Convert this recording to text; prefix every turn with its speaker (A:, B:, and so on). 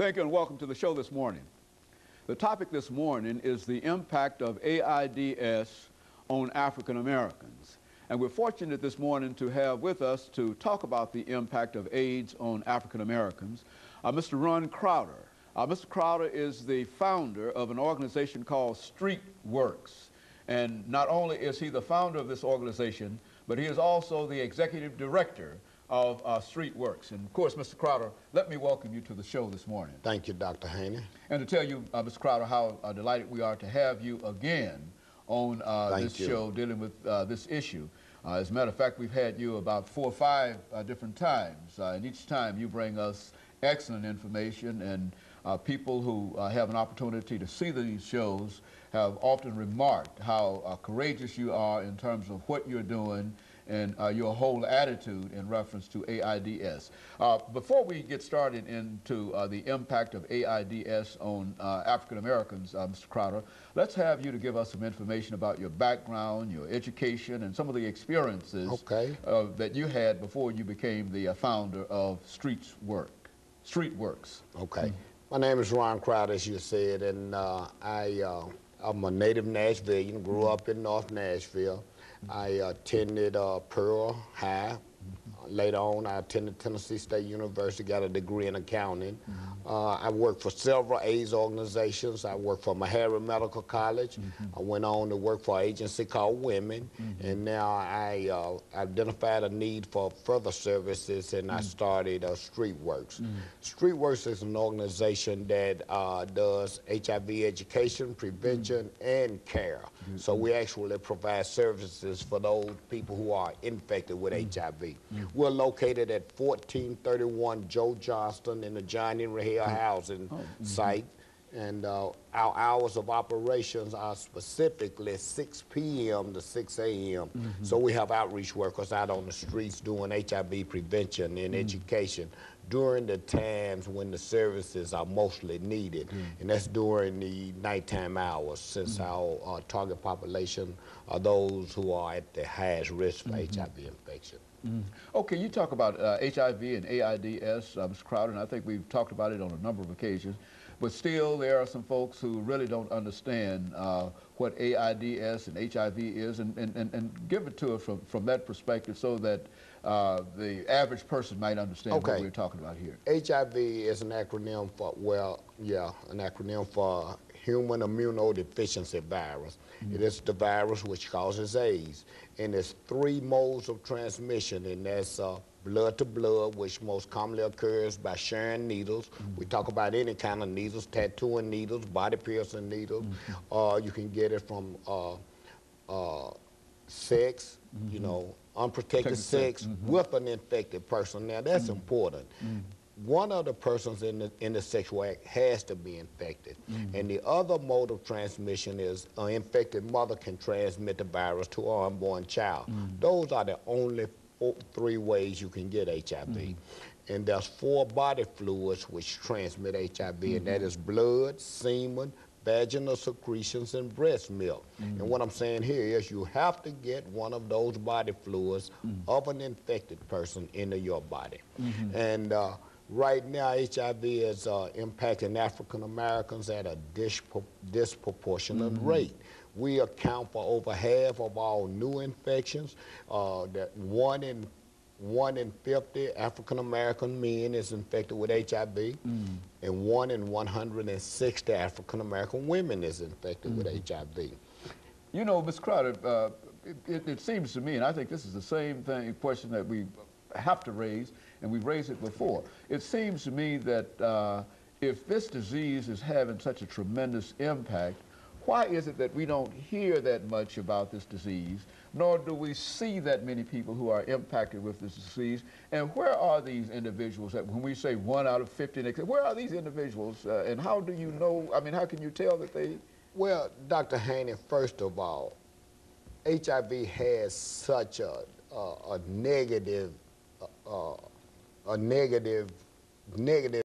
A: Thank you and welcome to the show this morning. The topic this morning is the impact of AIDS on African Americans. And we're fortunate this morning to have with us to talk about the impact of AIDS on African Americans, Mr. RCrowder. Mr. Crowder is the founder of an organization called StreetWorks. And not only is he the founder of this organization, but he is also the executive director of StreetWorks. And of course, Mr. Crowder, let me welcome you to the show this morning.
B: Thank you, Dr. Haney.
A: And to tell you, Mr. Crowder, how delighted we are to have you again on this show dealing with this issue. As a matter of fact, we've had you about 4 or 5 different times, and each time you bring us excellent information, and people who have an opportunity to see these shows have often remarked how courageous you are in terms of what you're doing and your whole attitude in reference to AIDS. Before we get started into the impact of AIDS on African Americans, Mr. Crowder, let's have you to give us some information about your background, your education, and some of the experiences that you had before you became the founder of StreetWorks.
B: Okay. My name is RCrowder, as you said, and I'm a native Nashvilleian, grew up in North Nashville. I attended Pearl High. Later on, I attended Tennessee State University, got a degree in accounting. I worked for several AIDS organizations. I worked for Meharry Medical College. I went on to work for an agency called Women, and now I identified a need for further services, and I started StreetWorks. StreetWorks is an organization that does HIV education, prevention, and care. So we actually provide services for those people who are infected with HIV. We're located at 1431 Joe Johnston in the John Henry Hale housing site, and our hours of operations are specifically 6 p.m. to 6 a.m. So we have outreach workers out on the streets doing HIV prevention and education during the times when the services are mostly needed, and that's during the nighttime hours, since our target population are those who are at the highest risk for HIV infection.
A: Okay, you talk about HIV and AIDS, Mr. Crowder, and I think we've talked about it on a number of occasions, but still there are some folks who really don't understand what AIDS and HIV is, and give it to us from that perspective so that the average person might understand what we're talking about here.
B: HIV is an acronym for, an acronym for human immunodeficiency virus. It is the virus which causes AIDS, and there's 3 modes of transmission, and that's blood to blood, which most commonly occurs by sharing needles. We talk about any kind of needles, tattooing needles, body piercing needles. You can get it from sex, you know, unprotected sex with an infected person. Now that's important. One of the persons in the sexual act has to be infected. And the other mode of transmission is an infected mother can transmit the virus to her unborn child. Those are the only 3 ways you can get HIV. And there's 4 body fluids which transmit HIV, and that is blood, semen, vaginal secretions, and breast milk. And what I'm saying here is you have to get one of those body fluids of an infected person into your body. And right now, HIV is impacting African Americans at a disproportionate rate. We account for over half of all new infections. That 1 in 50 African American men is infected with HIV, and 1 in 160 African American women is infected with HIV.
A: You know, Ms. Crowder, it seems to me, and I think this is the same question that we have to raise, and we've raised it before. It seems to me that if this disease is having such a tremendous impact, why is it that we don't hear that much about this disease, nor do we see that many people who are impacted with this disease? And where are these individuals that, when we say 1 out of 50, where are these individuals, and how do you know, I mean, how can you tell that they...
B: Well, Dr. Haney, first of all, HIV has such a negative